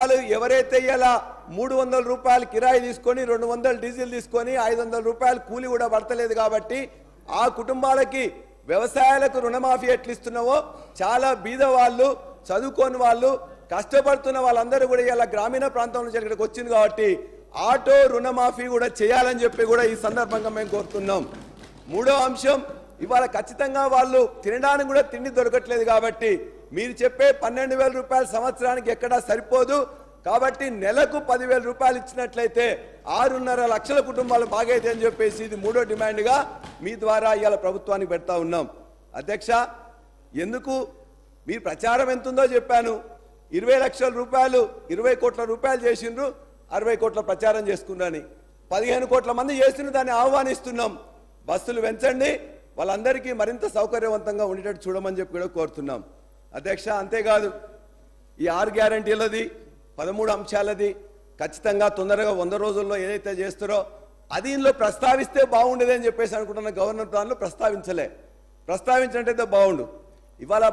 ఎవరైతే ఇలా 300 రూపాయలు కిరాయి తీసుకొని 200 డీజిల్ తీసుకొని 500 రూపాయలు కూలి కూడా పడతలేదు కాబట్టి ఆ కుటుంబాలకి వ్యవసాయాలకు రుణమాఫీ ఎట్లా ఇస్తున్నావో చాలా బీద వాళ్ళు చదువుకోని వాళ్ళు కష్టపడుతున్న వాళ్ళందరూ కూడా ఇలా గ్రామీణ ప్రాంతం నుంచి ఇక్కడికి వచ్చింది కాబట్టి ఆటో రుణమాఫీ కూడా చేయాలని చెప్పి కూడా ఈ సందర్భంగా మేము కోరుతున్నాం। మూడో అంశం ఇవాళ ఖచ్చితంగా వాళ్ళు తినడానికి కూడా తిండి దొరకట్లేదు కాబట్టి మీరు చెప్పే 12,000 రూపాయల సంవత్సరానికి ఎక్కడా సరిపోదు కాబట్టి నెలకు 10,000 రూపాయలు ఇచ్చినట్లయితే 6.5 లక్షల కుటుంబాలు బాగైతే అని చెప్పేసి ఇది మూడో డిమాండ్గా మీ ద్వారా ఇవాళ ప్రభుత్వానికి పెడతా ఉన్నాం। అధ్యక్ష ఎందుకు మీ ప్రచారం ఎంతుందో చెప్పాను 20 లక్షల రూపాయలు 20 కోట్ల రూపాయలు చేసిండ్రు 60 కోట్ల ప్రచారం చేసుకున్నారని 15 కోట్ల మంది చేసిన దాన్ని ఆహ్వానిస్తున్నాం। బస్సులు పెంచండి వాళ్ళందరికీ మరింత సౌకర్యవంతంగా ఉండేటట్టు చూడమని చెప్పి కూడా కోరుతున్నాం। అధ్యక్ష అంతేకాదు ఈ 6 గ్యారంటీలది 13 అంశాలది ఖచ్చితంగా తొందరగా 100 రోజుల్లో ఏదైతే చేస్తారో అది ఇందులో ప్రస్తావిస్తే బాగుండేది అని చెప్పేసి అనుకుంటున్న గవర్నర్ దానిలో ప్రస్తావించినట్టయితే బాగుండు। ఇవాళ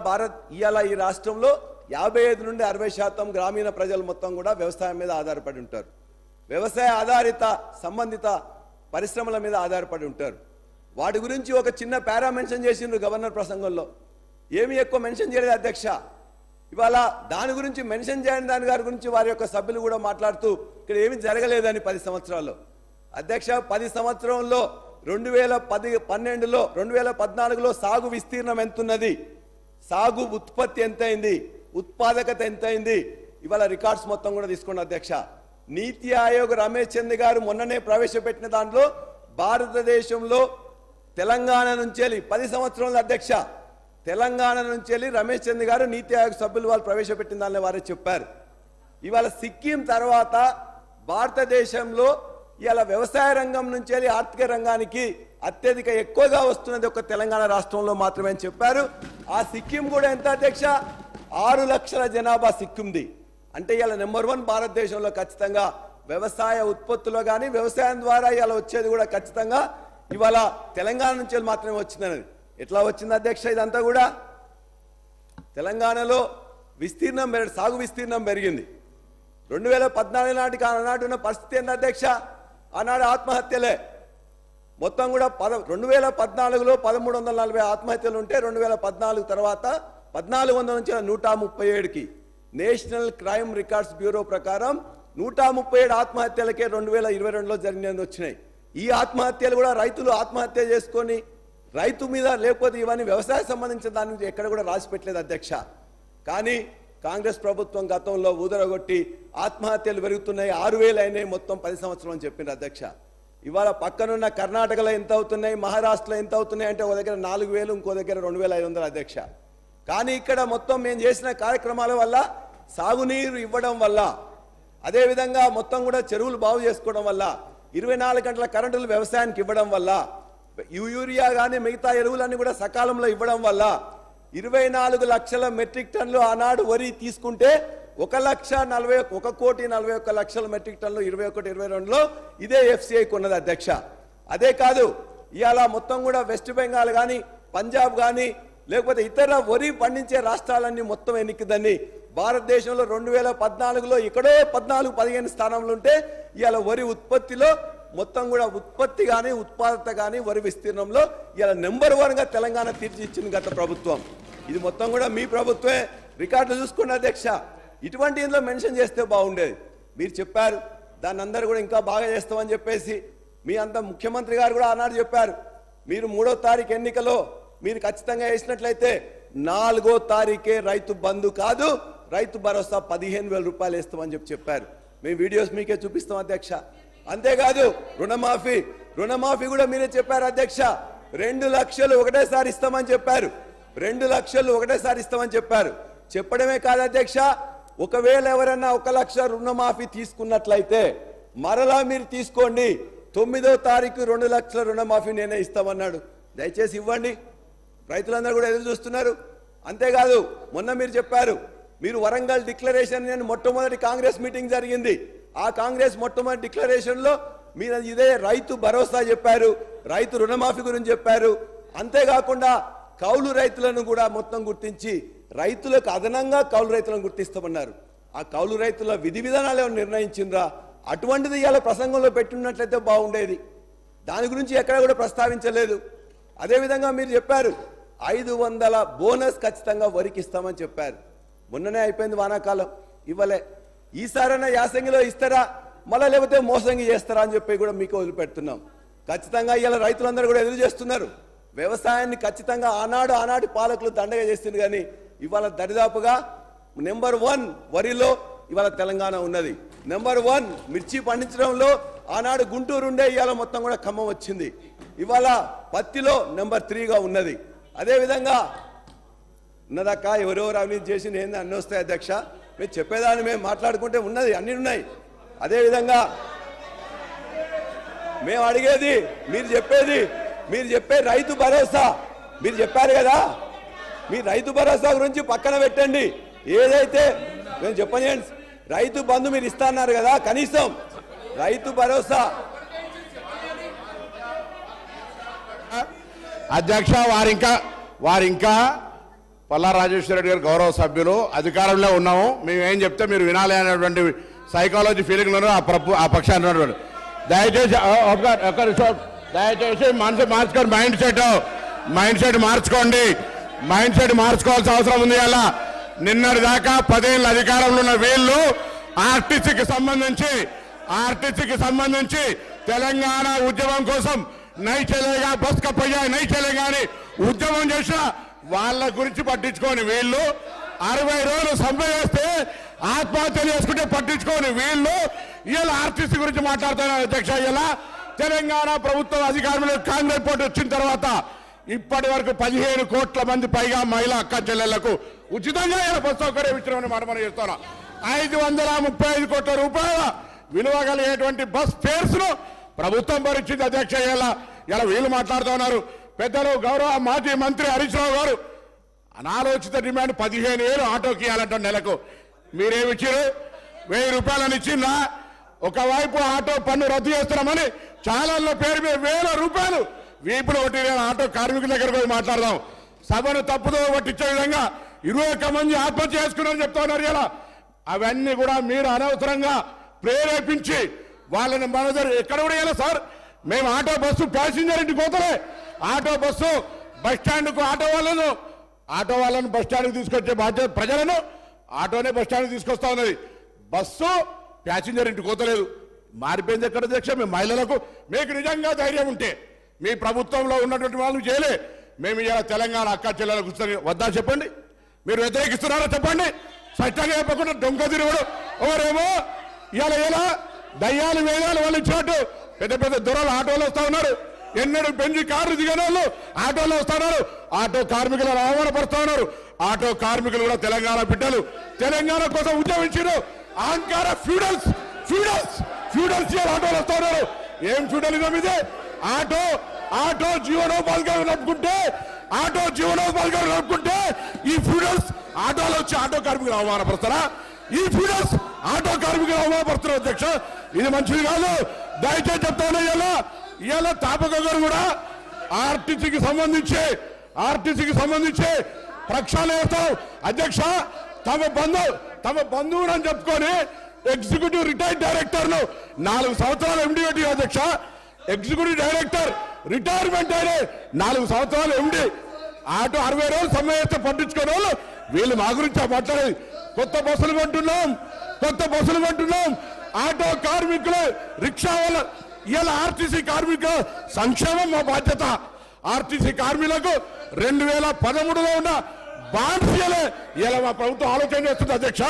ఈ రాష్ట్రంలో 55 నుండి 60% గ్రామీణ ప్రజలు మొత్తం కూడా వ్యవసాయం మీద ఆధారపడి ఉంటారు, వ్యవసాయ ఆధారిత సంబంధిత పరిశ్రమల మీద ఆధారపడి ఉంటారు। వాటి గురించి ఒక చిన్న పారా మెన్షన్ చేసిండ్రు గవర్నర్ ప్రసంగంలో, ఏమి ఎక్కువ మెన్షన్ చేయలేదు అధ్యక్ష। ఇవాళ దాని గురించి మెన్షన్ చేయని దాని గారి గురించి వారి యొక్క సభ్యులు కూడా మాట్లాడుతూ ఇక్కడ ఏమి జరగలేదని 10 సంవత్సరాల్లో అధ్యక్ష 10 సంవత్సరంలో 2012లో 2014లో సాగు విస్తీర్ణం ఎంతున్నది, సాగు ఉత్పత్తి ఎంతైంది, ఉత్పాదకత ఎంతైంది ఇవాళ రికార్డ్స్ మొత్తం కూడా తీసుకోండి అధ్యక్ష। నీతి ఆయోగ్ రమేష్ చంద్ గారు మొన్ననే ప్రవేశపెట్టిన దాంట్లో భారతదేశంలో తెలంగాణ నుంచి 10 సంవత్సరాల అధ్యక్ష తెలంగాణ నుంచి రమేష్ చంద్ గారు నీతి ఆయోగ్ సభ్యులు వాళ్ళు ప్రవేశపెట్టిన దాన్ని వారే చెప్పారు। ఇవాళ సిక్కిం తర్వాత భారతదేశంలో ఇవాళ వ్యవసాయ రంగం నుంచి ఆర్థిక రంగానికి అత్యధిక ఎక్కువగా వస్తున్నది ఒక తెలంగాణ రాష్ట్రంలో మాత్రమే అని చెప్పారు। ఆ సిక్కిం కూడా ఎంత అధ్యక్ష 6 లక్షల జనాభా సిక్కింది అంటే ఇవాళ నెంబర్ 1 భారతదేశంలో ఖచ్చితంగా వ్యవసాయ ఉత్పత్తులు కానీ వ్యవసాయం ద్వారా ఇవాళ వచ్చేది కూడా ఖచ్చితంగా ఇవాళ తెలంగాణ నుంచి మాత్రమే వచ్చిందన్నది ఎట్లా వచ్చింది అధ్యక్ష? ఇదంతా కూడా తెలంగాణలో విస్తీర్ణం సాగు విస్తీర్ణం పెరిగింది 2014 నాటికి ఆనాడు ఉన్న పరిస్థితి ఏంటి అధ్యక్ష? ఆనాడు ఆత్మహత్యలే మొత్తం కూడా 2014లో 1340 ఆత్మహత్యలు ఉంటే 2014 తర్వాత 1400 నుంచి 137కి నేషనల్ క్రైమ్ రికార్డ్స్ బ్యూరో ప్రకారం 137 ఆత్మహత్యలకే 2022లో జరిగినది వచ్చినాయి। ఈ ఆత్మహత్యలు కూడా రైతులు ఆత్మహత్య చేసుకొని రైతు మీద లేకపోతే ఇవన్నీ వ్యవసాయ సంబంధించిన దాని నుంచి ఎక్కడ కూడా రాసి పెట్టలేదు అధ్యక్ష। కానీ కాంగ్రెస్ ప్రభుత్వం గతంలో ఊదరగొట్టి ఆత్మహత్యలు పెరుగుతున్నాయి 6,000 అయినాయి మొత్తం 10 సంవత్సరాలు అని చెప్పింది అధ్యక్ష। ఇవాళ పక్కనున్న కర్ణాటకలో ఎంత అవుతున్నాయి, మహారాష్ట్రలో ఎంత అవుతున్నాయి అంటే ఒక దగ్గర 4,000 ఇంకో దగ్గర 2,500 అధ్యక్ష। కానీ ఇక్కడ మొత్తం మేము చేసిన కార్యక్రమాల వల్ల సాగునీరు ఇవ్వడం వల్ల అదేవిధంగా మొత్తం కూడా చెరువులు బాగు చేసుకోవడం వల్ల 24 గంటల కరెంటులు వ్యవసాయానికి ఇవ్వడం వల్ల యూరియా కానీ మిగతా ఎరువులన్నీ కూడా సకాలంలో ఇవ్వడం వల్ల 24 లక్షల మెట్రిక్ టన్నులు ఆనాడు వరి తీసుకుంటే 1,41,41 మెట్రిక్ టన్నులు 21-22లో ఇదే ఎఫ్సిఐ కొన్నది అధ్యక్ష। అదే కాదు ఇవాళ మొత్తం కూడా వెస్ట్ బెంగాల్ కానీ పంజాబ్ కానీ లేకపోతే ఇతర వరి పండించే రాష్ట్రాలన్నీ మొత్తం ఎన్నికదని భారతదేశంలో 2014లో ఎక్కడో 14-15 స్థానంలో ఉంటే ఇవాళ వరి ఉత్పత్తిలో మొత్తం కూడా ఉత్పత్తి కానీ ఉత్పాదకత కానీ వరి విస్తీర్ణంలో ఇవాళ నెంబర్ 1గా తెలంగాణ తీర్చిచ్చింది గత ప్రభుత్వం। ఇది మొత్తం కూడా మీ ప్రభుత్వమే రికార్డులు చూసుకోండి అధ్యక్ష। ఇటువంటి ఇందులో మెన్షన్ చేస్తే బాగుండేది, మీరు చెప్పారు దాన్ని అందరూ కూడా ఇంకా బాగా చేస్తామని చెప్పేసి మీ అంత ముఖ్యమంత్రి గారు కూడా ఆనాడు చెప్పారు మీరు 3వ తారీఖు ఎన్నికలో మీరు ఖచ్చితంగా వేసినట్లయితే 4వ తారీఖే రైతు బంధు కాదు రైతు భరోసా 15,000 రూపాయలు వేస్తామని చెప్పారు। మేము వీడియోస్ మీకే చూపిస్తాం అధ్యక్ష। అంతేకాదు రుణమాఫీ కూడా మీరే చెప్పారు అధ్యక్ష 2 లక్షలు ఒకటేసారి ఇస్తామని చెప్పారు, 2 లక్షలు ఒకటేసారి ఇస్తామని చెప్పారు। చెప్పడమే కాదు అధ్యక్ష ఒకవేళ ఎవరైనా 1 లక్ష రుణమాఫీ తీసుకున్నట్లయితే మరలా మీరు తీసుకోండి 9వ తారీఖు 2 లక్షల రుణమాఫీ నేనే ఇస్తామన్నాడు। దయచేసి ఇవ్వండి, రైతులందరూ కూడా ఎదురు చూస్తున్నారు। అంతేకాదు మొన్న మీరు చెప్పారు మీరు వరంగల్ డిక్లరేషన్ అని మొట్టమొదటి కాంగ్రెస్ మీటింగ్ జరిగింది, ఆ కాంగ్రెస్ మొట్టమొదటి డిక్లరేషన్లో మీరు ఇదే రైతు భరోసా చెప్పారు, రైతు రుణమాఫీ గురించి చెప్పారు। అంతేకాకుండా కౌలు రైతులను కూడా మొత్తం గుర్తించి రైతులకు అదనంగా కౌలు రైతులను గుర్తిస్తామన్నారు। ఆ కౌలు రైతుల విధి విధానాలు ఏమైనా నిర్ణయించిండ్రా? అటువంటిది ఇవాళ ప్రసంగంలో పెట్టున్నట్లయితే బాగుండేది. దాని గురించి ఎక్కడ కూడా ప్రస్తావించలేదు. అదేవిధంగా మీరు చెప్పారు 500 బోనస్ ఖచ్చితంగా వరికి ఇస్తామని చెప్పారు. మొన్ననే అయిపోయింది వానాకాలం, ఇవ్వలే. ఈసారైనా యాసంగిలో ఇస్తారా మళ్ళీ, లేకపోతే మోసంగి చేస్తారా అని చెప్పి కూడా మీకు వదిలిపెడుతున్నాం. ఖచ్చితంగా ఇవాళ రైతులందరూ కూడా ఎదురు చేస్తున్నారు. వ్యవసాయాన్ని ఖచ్చితంగా ఆనాటి పాలకులు దండగా చేస్తుంది, కానీ ఇవాళ దరిదాపుగా నెంబర్ 1 వరిలో ఇవాళ తెలంగాణ ఉన్నది. నెంబర్ 1 మిర్చి పండించడంలో ఆనాడు గుంటూరు ఉండే, ఇవాళ మొత్తం కూడా ఖమ్మం వచ్చింది. ఇవాళ పత్తిలో నెంబర్ 3గా ఉన్నది. అదేవిధంగా ఉన్నదాకా ఎవరెవరు అవినీతి చేసి ఏంది అన్నీ వస్తాయి అధ్యక్ష. మేము చెప్పేదాన్ని మేము మాట్లాడుకుంటే ఉన్నది, అన్నీ ఉన్నాయి. అదేవిధంగా మేము అడిగేది, మీరు చెప్పే రైతు భరోసా మీరు చెప్పారు కదా, మీ రైతు భరోసా గురించి పక్కన పెట్టండి. ఏదైతే నేను చెప్పనియండి, రైతు బంధు మీరు ఇస్తా అన్నారు కదా, కనీసం రైతు భరోసా. అధ్యక్ష వారింకా పల్లా రాజేశ్వర రెడ్డి గారు గౌరవ సభ్యులు, అధికారంలో ఉన్నాము, మేము ఏం చెప్తే మీరు వినాలి అనేటువంటి సైకాలజీ ఫీలింగ్లో ఆ పక్షాన్ని ఉన్నటువంటి దయచేసి మనసు మార్చుకోండి, మైండ్ సెట్ మార్చుకోండి. మైండ్ సెట్ మార్చుకోవాల్సిన అవసరం ఉంది. అలా నిన్నటి దాకా 10 ఏళ్ళ అధికారంలో ఉన్న వీళ్ళు ఆర్టీసీకి సంబంధించి తెలంగాణ ఉద్యమం కోసం నై చలేగా బస్ కప్పయ్యా నై చలేగా అని ఉద్యమం చేసిన వాళ్ళ గురించి పట్టించుకోని వీళ్ళు, 60 రోజులు సమ్మె చేస్తే ఆత్మహత్యలు చేసుకుంటే పట్టించుకోని వీళ్ళు ఇలా ఆర్టీసీ గురించి మాట్లాడుతున్నారు. అధ్యక్ష, ఇలా తెలంగాణ ప్రభుత్వం అధికారంలో కాంగ్రెస్ పార్టీ వచ్చిన తర్వాత ఇప్పటి వరకు 15 కోట్ల మంది పైగా మహిళా అక్క చెల్లెళ్లకు ఉచితంగా ఇలా బస్ సౌకర్యం ఇచ్చినామని మనం చేస్తున్నాం. 535 కోట్ల రూపాయల విలువ కలిగేటువంటి బస్ ఫేర్స్ ను ప్రభుత్వం భరించింది. అధ్యక్ష, ఇలా వీళ్ళు మాట్లాడుతున్నారు. పెద్దలు గౌరవ మాజీ మంత్రి హరీష్ రావు గారు అనాలోచిత డిమాండ్ 15,000 ఆటోకి ఇవ్వాలంట నెలకు. మీరేమిచ్చారు? 1000 రూపాయలని ఇచ్చిందా? ఒకవైపు ఆటో పన్ను రద్దు చేస్తున్నామని ఛానళ్ళ పేరు మీద 1000 రూపాయలు వీపులు కొట్టిన ఆటో కార్మికుల దగ్గరకు పోయి మాట్లాడదాం. సభను తప్పుదో పట్టించే విధంగా 21 మంది ఆత్మహత్య చేసుకున్నారని చెప్తా ఉన్నారు. ఇలా అవన్నీ కూడా మీరు అనవసరంగా ప్రేరేపించి వాళ్ళని మన దగ్గర ఎక్కడ కూడా ఇలా సార్, మేము ఆటో బస్సు ప్యాసింజర్ ఇంటికి పోతలే, ఆటో బస్సు బస్ స్టాండ్కు ఆటో వాళ్ళను బస్ స్టాండ్కి తీసుకొచ్చే బాధ్యత ప్రజలను ఆటోనే బస్ స్టాండ్కి తీసుకొస్తా ఉన్నది. బస్సు ప్యాసింజర్ ఇంటికి పోతలేదు. మారిపోయింది ఎక్కడ అధ్యక్ష? మేము మహిళలకు మీకు నిజంగా ధైర్యం ఉంటే మీ ప్రభుత్వంలో ఉన్నటువంటి వాళ్ళు చేయలే, మేము ఇలా తెలంగాణ అక్క చెల్లెలకు వద్దా చెప్పండి. మీరు వ్యతిరేకిస్తున్నారో చెప్పండి. స్పష్టంగా చెప్పకుండా దొంగ తిరుగుడు ఎవరేమో ఇలా దయ్యాలు వేదాలు వాళ్ళు ఇచ్చినట్టు పెద్ద పెద్ద దొరలు ఆటోలు వస్తా ఉన్నారు. ఎన్నడూ బెంజి కార్లు దిగిన వాళ్ళు ఆటోలో వస్తున్నారు. ఆటో కార్మికులను అవమానపరుస్తా ఉన్నారు. ఆటో కార్మికులు కూడా తెలంగాణ బిడ్డలు, తెలంగాణ కోసం ఉద్యమించారు. అహంకార ఫ్యూడల్స్ ఆటోలు వస్తా ఉన్నారు. ఏం ఫ్యూడలిజం ఇదే? ఆటో జీవనోపాధిగా నడుపుకుంటే ఈ ఫ్యూడల్స్ ఆటోలో వచ్చి ఆటో కార్మికులు అవమానపరుస్తారా? ఈ ఫ్యూడల్స్ ఆటో కార్మికులు అవమానపరుస్తున్నారు. అధ్యక్ష, ఇది మంచిది కాదు. దయచేసి చెప్తాను. ఇలా తాపక గారు కూడా ఆర్టీసీకి సంబంధించి ప్రక్షాళన చేస్తారు. అధ్యక్ష, తమ బంధువుడు అని చెప్పుకొని ఎగ్జిక్యూటివ్ రిటైర్డ్ డైరెక్టర్ ను 4 సంవత్సరాలు ఎండి పెట్టి అధ్యక్ష, ఎగ్జిక్యూటివ్ డైరెక్టర్ రిటైర్మెంట్ అయినే 4 సంవత్సరాలు ఎండి ఆటో 60 రోజులు సమ్మె చేస్తే పట్టించుకునే వాళ్ళు వీళ్ళు మా గురించి మాట్లాడేది. కొత్త బస్సులు కొంటున్నాం. ఆటో కార్మికులు, రిక్షా వాళ్ళ ఇలా ఆర్టీసీ కార్మికుల సంక్షేమం మా బాధ్యత. ఆర్టీసీ కార్మికులకు 2013లో ఉన్న బాండ్స్ ఇలా మా ప్రభుత్వం ఆలోచన చేస్తుంది. అధ్యక్ష,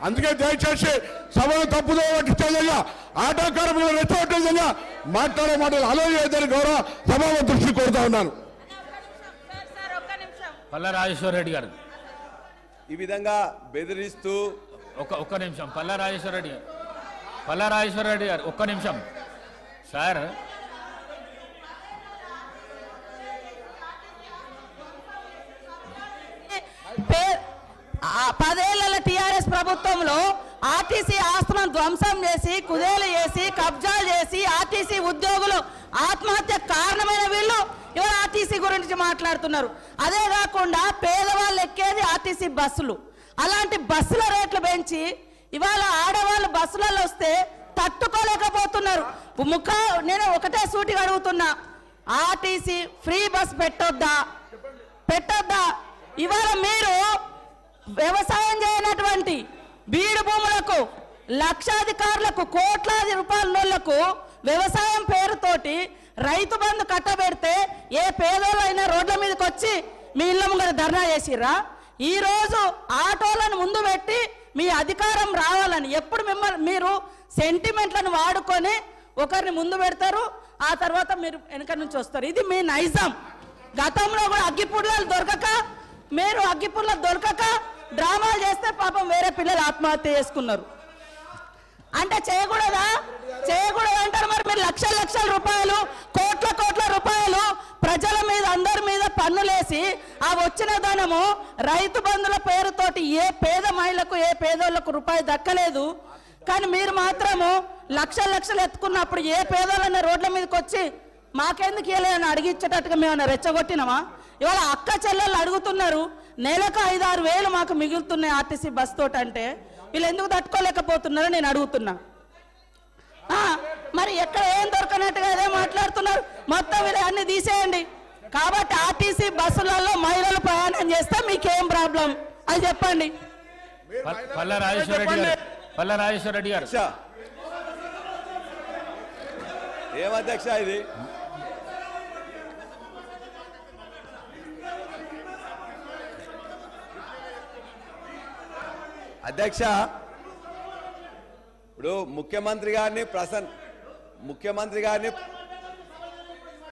అందుకే దయచేసి సభను తప్పుదో పట్టించే విధంగా, ఆటో కార్మికులు రెచ్చగొట్టే విధంగా మాట్లాడే మాటలు ఆలోచించని గౌరవ సభాపతి దృష్టి కోరుతా ఉన్నాను. పల్లా రాజేశ్వర రెడ్డి గారు ఈ విధంగా బెదిరిస్తూ ఒక్క నిమిషం. పల్లా రాజేశ్వర రెడ్డి గారు ఒక్క నిమిషం సార్. పదేళ్ల టీఆర్ఎస్ ప్రభుత్వంలో ఆర్టీసీ ఆస్తులను ధ్వంసం చేసి, కుదేలు చేసి, కబ్జాలు చేసి ఆర్టీసీ ఉద్యోగులు ఆత్మహత్య కారణమైన వీళ్ళు ఇవాళ ఆర్టీసీ గురించి మాట్లాడుతున్నారు. అదే కాకుండా పేదవాళ్ళు ఎక్కేది ఆర్టీసీ బస్సులు. అలాంటి బస్సుల రేట్లు పెంచి ఇవాళ ఆడవాళ్ళు బస్సులలో వస్తే తట్టుకోలేకపోతున్నారు. నేను ఒకటే సూటిగా అడుగుతున్నా, ఆర్టీసీ ఫ్రీ బస్ పెట్టొద్దా? ఇవాళ మీరు వ్యవసాయం చేయనటువంటి బీడు భూములకు, లక్షాధికారులకు, కోట్లాది రూపాయల నోళ్లకు వ్యవసాయం పేరుతోటి రైతు బంధు కట్టబెడితే ఏ పేదోళ్ళైనా రోడ్ల మీదకి వచ్చి మీ ఇళ్ళ ముంగర ధర్నా చేసిర్రా? ఈ రోజు ఆటోలను ముందు పెట్టి మీ అధికారం రావాలని ఎప్పుడు మీరు సెంటిమెంట్లను వాడుకొని ఒకరిని ముందు పెడతారు, ఆ తర్వాత మీరు వెనక నుంచి వస్తారు. ఇది మీ నైజం. గతంలో కూడా అగ్గిపుల్లలు దొరకక డ్రామాలు చేస్తే పాపం వేరే పిల్లలు ఆత్మహత్య చేసుకున్నారు. అంటే చేయకూడదా అంటారు. మరి మీరు లక్షల రూపాయలు, కోట్ల రూపాయలు ప్రజల మీద, అందరి మీద పన్నులేసి ఆ వచ్చిన ధనము రైతు బంధుల పేరుతోటి ఏ పేద మహిళకు, ఏ పేదోళ్లకు రూపాయి దక్కలేదు. కానీ మీరు మాత్రము లక్షలు ఎత్తుకున్నప్పుడు ఏ పేదోళ్ళన్న రోడ్ల మీదకి వచ్చి మాకెందుకు ఇవ్వలేదని అడిగించేటట్టుగా మేమన్నా రెచ్చగొట్టినామా? ఇవాళ అక్క చెల్లెళ్ళు అడుగుతున్నారు, నెలకు 5-6 వేలు మాకు మిగులుతున్నాయి ఆర్టీసీ బస్ తోటి. అంటే వీళ్ళు ఎందుకు తట్టుకోలేకపోతున్నారో నేను అడుగుతున్నా. మరి ఎక్కడ ఏం దొరకనట్టుగా అదే మాట్లాడుతున్నారు. మొత్తం వీళ్ళు అన్ని తీసేయండి. కాబట్టి ఆర్టీసీ బస్సులలో మహిళలు ప్రయాణం చేస్తే మీకేం ప్రాబ్లం అది చెప్పండి. పల్లా రాజేశ్వర రెడ్డి గారు ఏం అధ్యక్ష ఇది? అధ్యక్ష, ఇప్పుడు ముఖ్యమంత్రి గారిని